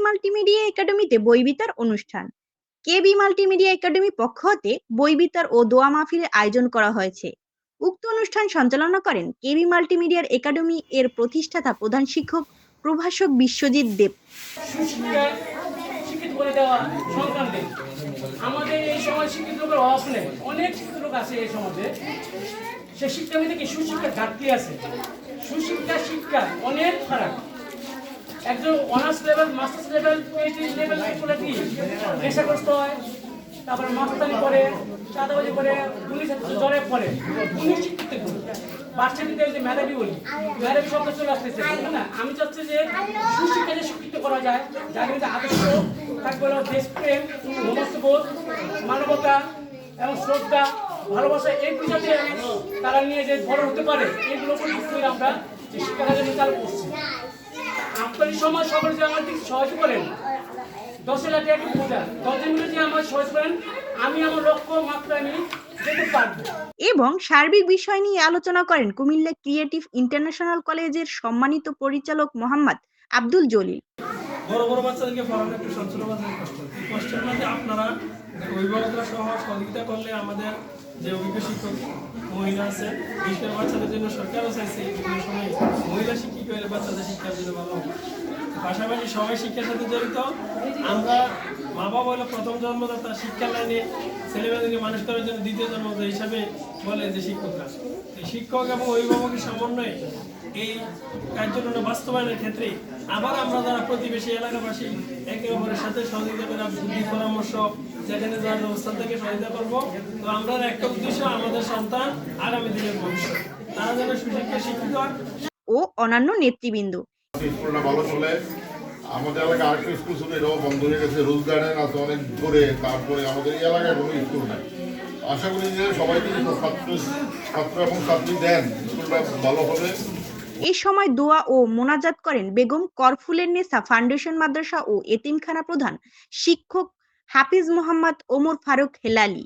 Multimedia একাডেমিতে বই বিতরণ অনুষ্ঠান। কেবি মাল্টিমিডিয়া একাডেমি পক্ষ হতে বই বিতরণ ও দোয়া মাহফিলের আয়োজন করা হয়েছে। উক্ত অনুষ্ঠান সঞ্চালনা করেন কেবি মাল্টিমিডিয়ার একাডেমি এর প্রতিষ্ঠাতা প্রধান শিক্ষক প্রভাষক বিশ্বজিৎ দেব। শিক্ষিত করে দেওয়া সংক্রান্তে আমাদের এই সমাজ শিক্ষিত লোকের অভাব নেই, অনেক শিক্ষিত লোক আছে এই সমাজে। সে শিক্ষা থেকে সুশিক্ষার ঘাটতি আছে, শিক্ষা অনেক খারাপ। একজন honours level, masters level, PhD level করে কি নেশাগ্রস্ত হয়, তারপরে মাস্তানি করে, চাঁদাবাজি করে, পুলিশ জ্বরে পড়ে। উনি শিক্ষিত বাচ্চাদের যে মেধাবী বলি, মেধাবী শব্দ চলে আসতেছে না। আমি চাচ্ছি যে সুশিক্ষাকে শিক্ষিত করা যায়, যার মধ্যে আদর্শ থাকবে হলো দেশপ্রেম, মমত্ববোধ, মানবতা এবং শ্রদ্ধা, ভালোবাসা, এই বিষয়টি তারা নিয়ে যে বড় হতে পারে, এইগুলো করে আমরা শিক্ষা কাজে চালু করছি। আপনার সমাজ সকলে যে আমার দিকে সহযোগ করেন, 10,000 টাকা বোঝা 10 দিন মিলে যে আমার সহযোগ করেন, আমি আমার লক্ষ্য মাত্রা আমি যেতে পারবো। এবং সার্বিক বিষয় নিয়ে আলোচনা করেন কুমিল্লা ক্রিয়েটিভ ইন্টারন্যাশনাল কলেজের সম্মানিত পরিচালক মোহাম্মদ আব্দুল জলিল। বড় বড় বাচ্চাদেরকে পড়ানো একটু সঞ্চালন কষ্ট, এই কষ্টের মধ্যে আপনারা অভিভাবকরা সহ সহযোগিতা করলে আমাদের যে অভিজ্ঞ শিক্ষক মহিলা আছে, বিশেষ করে বাচ্চাদের জন্য সরকারও চাইছে বিভিন্ন সময় মহিলা শিক্ষিকা হলে বাচ্চাদের শিক্ষার জন্য ভালো। পাশাপাশি সবাই শিক্ষার সাথে জড়িত। আমরা মা বাবা হলো প্রথম জন্মদাতা, শিক্ষার লাইনে ছেলেমেয়েদেরকে মানুষ করার জন্য দ্বিতীয় জন্মদাতা হিসাবে বলে যে শিক্ষকরা। এই শিক্ষক এবং অভিভাবকের সমন্বয়ে এই কার্যক্রম বাস্তবায়নের ক্ষেত্রে আবার আমরা যারা প্রতিবেশী এলাকাবাসী একে অপরের সাথে সহযোগিতা করে বুদ্ধি পরামর্শ যেখানে যার অবস্থান থেকে সহযোগিতা করবো। তো আমরা একটা উদ্দেশ্য, আমাদের সন্তান আগামী দিনের ভবিষ্যৎ, তারা যেন সুশিক্ষা শিক্ষিত ও অন্যান্য নেতৃবৃন্দ। স্কুলটা ভালো চলে। আমাদের এলাকায় আরেকটা স্কুল ছিল, এটাও বন্ধ হয়ে গেছে। রোজ গার্ডেন আছে অনেক দূরে, তারপরে আমাদের এই এলাকায় কোনো স্কুল নাই। আশা করি যে সবাই যদি ছাত্র এবং ছাত্রী দেন, স্কুলটা ভালো হবে। এই সময় দোয়া ও মোনাজাত করেন বেগম করফুলের নেসা ফাউন্ডেশন মাদ্রাসা ও এতিমখানা প্রধান শিক্ষক হাফিজ মোহাম্মদ ওমর ফারুক হেলালি।